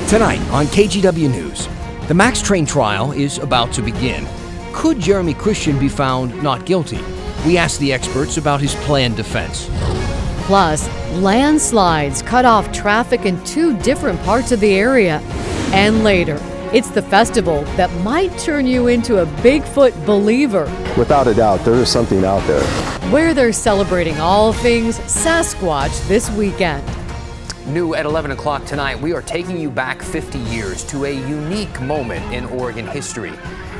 Tonight on KGW News, the Max train trial is about to begin. Could Jeremy Christian be found not guilty? We asked the experts about his planned defense. Plus, landslides cut off traffic in two different parts of the area. And later, it's the festival that might turn you into a Bigfoot believer. Without a doubt, there is something out there. Where they're celebrating all things Sasquatch this weekend. New at 11 o'clock tonight, we are taking you back 50 years to a unique moment in Oregon history.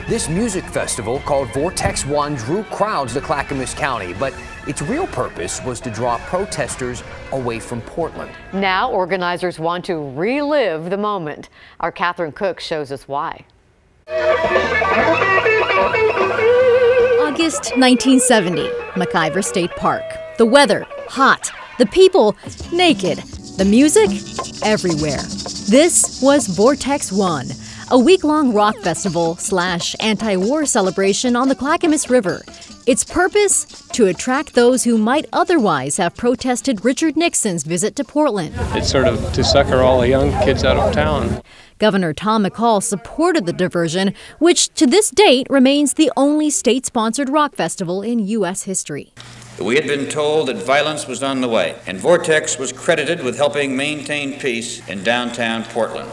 This music festival, called Vortex 1, drew crowds to Clackamas County, but its real purpose was to draw protesters away from Portland. Now organizers want to relive the moment. Our Catherine Cook shows us why. August 1970, McIver State Park. The weather, hot. The people, naked. The music, everywhere. This was Vortex 1, a week-long rock festival / anti-war celebration on the Clackamas River. Its purpose? To attract those who might otherwise have protested Richard Nixon's visit to Portland. It's sort of to sucker all the young kids out of town. Governor Tom McCall supported the diversion, which to this date remains the only state-sponsored rock festival in U.S. history. We had been told that violence was on the way, and Vortex was credited with helping maintain peace in downtown Portland.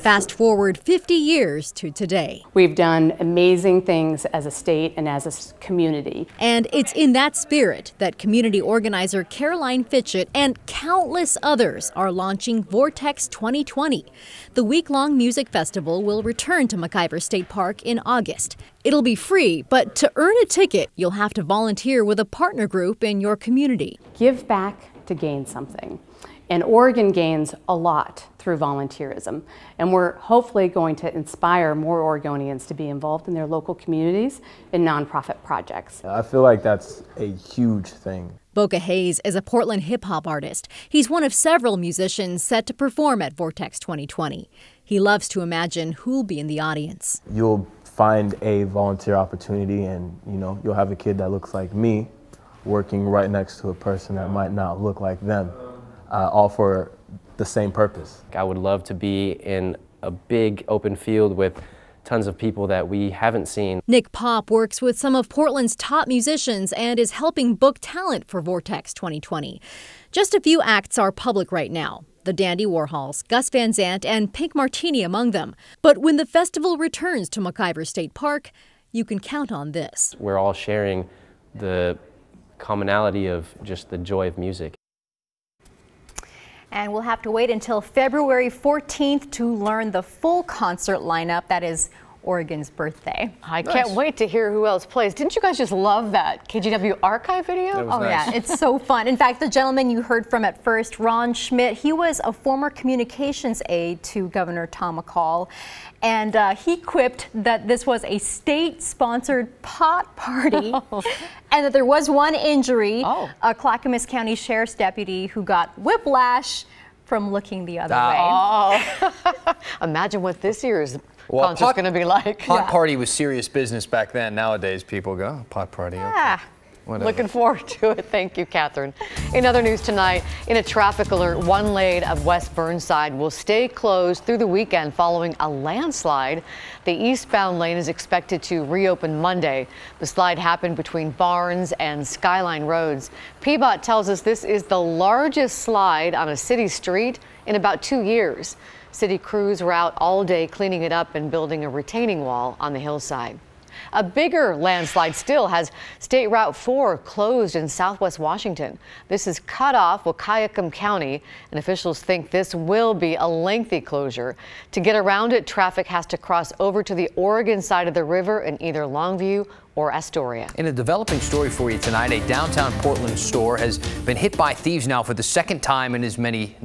Fast forward 50 years to today. We've done amazing things as a state and as a community. And it's in that spirit that community organizer Caroline Fitchett and countless others are launching Vortex 2020. The week-long music festival will return to McIver State Park in August. It'll be free, but to earn a ticket, you'll have to volunteer with a partner group in your community. Give back to gain something. And Oregon gains a lot through volunteerism. And we're hopefully going to inspire more Oregonians to be involved in their local communities and nonprofit projects. I feel like that's a huge thing. Boca Hayes is a Portland hip-hop artist. He's one of several musicians set to perform at Vortex 2020. He loves to imagine who'll be in the audience. You'll find a volunteer opportunity and, you'll have a kid that looks like me working right next to a person that might not look like them, all for the same purpose. I would love to be in a big open field with tons of people that we haven't seen. Nick Pop works with some of Portland's top musicians and is helping book talent for Vortex 2020. Just a few acts are public right now. The Dandy Warhols, Gus Van Sant, and Pink Martini among them. But when the festival returns to McIver State Park, you can count on this. We're all sharing the commonality of just the joy of music. And we'll have to wait until February 14th to learn the full concert lineup. That is Oregon's birthday. I can't wait to hear who else plays. Didn't you guys just love that KGW archive video? Oh, yeah, it's so fun. In fact, the gentleman you heard from at first, Ron Schmidt, he was a former communications aide to Governor Tom McCall. And he quipped that this was a state-sponsored pot party and that there was one injury, a Clackamas County Sheriff's deputy who got whiplash from looking the other way. Imagine what this year's concert's going to be like. Pot party was serious business back then. Nowadays, people go, pot party, okay. Looking forward to it. Thank you, Catherine. In other news tonight, in a traffic alert, one lane of West Burnside will stay closed through the weekend following a landslide. The eastbound lane is expected to reopen Monday. The slide happened between Barnes and Skyline Roads. PBOT tells us this is the largest slide on a city street in about 2 years. City crews were out all day cleaning it up and building a retaining wall on the hillside. A bigger landslide still has State Route 4 closed in southwest Washington. This is cut off Wahkiakum County, and officials think this will be a lengthy closure. To get around it, traffic has to cross over to the Oregon side of the river in either Longview or Astoria. In a developing story for you tonight, a downtown Portland store has been hit by thieves now for the second time in as many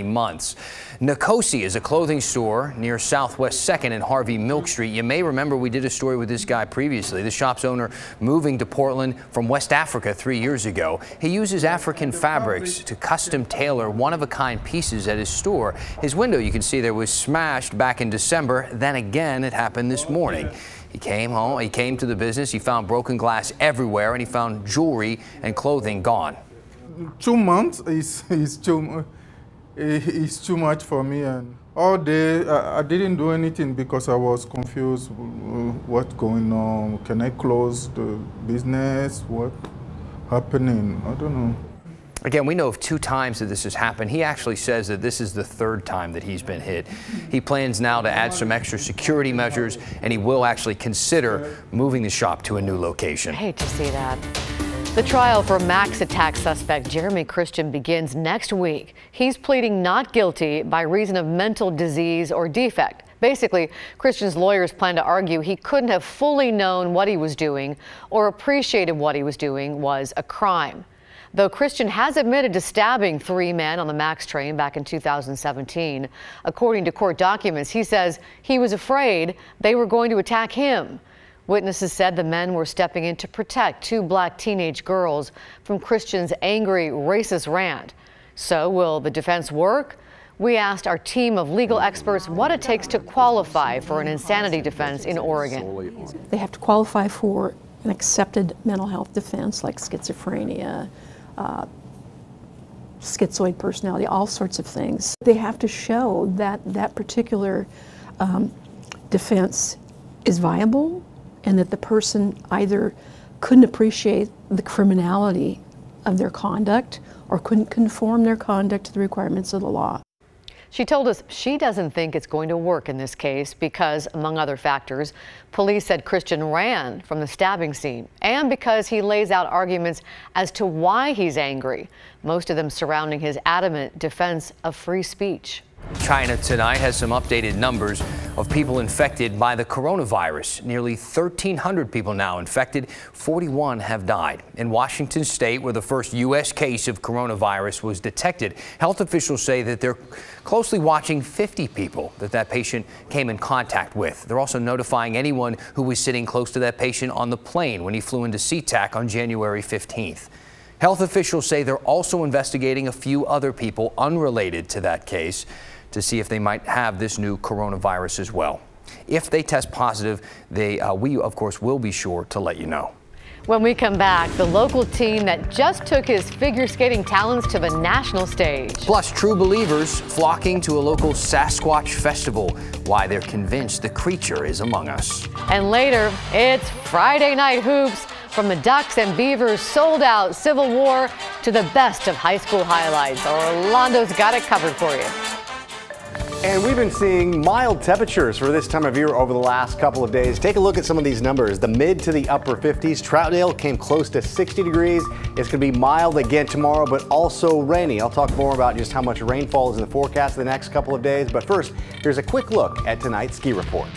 months. Nkosi is a clothing store near Southwest 2nd and Harvey Milk Street. You may remember we did a story with this guy previously. The shop's owner moving to Portland from West Africa 3 years ago. He uses African fabrics to custom tailor one-of-a-kind pieces at his store. His window, you can see there, was smashed back in December. Then again, it happened this morning. He came home, he came to the business, he found broken glass everywhere, and he found jewelry and clothing gone. 2 months is too much for me, and All day, I didn't do anything because I was confused. What's going on? Can I close the business? What happening? I don't know. Again, we know of 2 times that this has happened. He actually says that this is the 3rd time that he's been hit. He plans now to add some extra security measures, and he will actually consider moving the shop to a new location. I hate to see that. The trial for Max attack suspect Jeremy Christian begins next week. He's pleading not guilty by reason of mental disease or defect. Basically, Christian's lawyers plan to argue he couldn't have fully known what he was doing or appreciated what he was doing was a crime. Though Christian has admitted to stabbing 3 men on the Max train back in 2017. According to court documents, he says he was afraid they were going to attack him. Witnesses said the men were stepping in to protect 2 black teenage girls from Christian's angry, racist rant. So will the defense work? We asked our team of legal experts what it takes to qualify for an insanity defense in Oregon. They have to qualify for an accepted mental health defense like schizophrenia, schizoid personality, all sorts of things. They have to show that that particular defense is viable and that the person either couldn't appreciate the criminality of their conduct or couldn't conform their conduct to the requirements of the law. She told us she doesn't think it's going to work in this case because, among other factors, police said Christian ran from the stabbing scene and because he lays out arguments as to why he's angry, most of them surrounding his adamant defense of free speech. China tonight has some updated numbers of people infected by the coronavirus. Nearly 1,300 people now infected. 41 have died. In Washington state, where the first U.S. case of coronavirus was detected, health officials say that they're closely watching 50 people that patient came in contact with. They're also notifying anyone who was sitting close to that patient on the plane when he flew into SeaTac on January 15th. Health officials say they're also investigating a few other people unrelated to that case to see if they might have this new coronavirus as well. If they test positive, we, of course, will be sure to let you know. When we come back, the local teen that just took his figure skating talents to the national stage. Plus, true believers flocking to a local Sasquatch festival. Why they're convinced the creature is among us. And later, it's Friday Night Hoops. From the Ducks and Beavers' sold-out Civil War to the best of high school highlights, Orlando's got it covered for you. And we've been seeing mild temperatures for this time of year over the last couple of days. Take a look at some of these numbers. The mid to the upper 50s. Troutdale came close to 60 degrees. It's going to be mild again tomorrow, but also rainy. I'll talk more about just how much rainfall is in the forecast the next couple of days. But first, here's a quick look at tonight's ski report.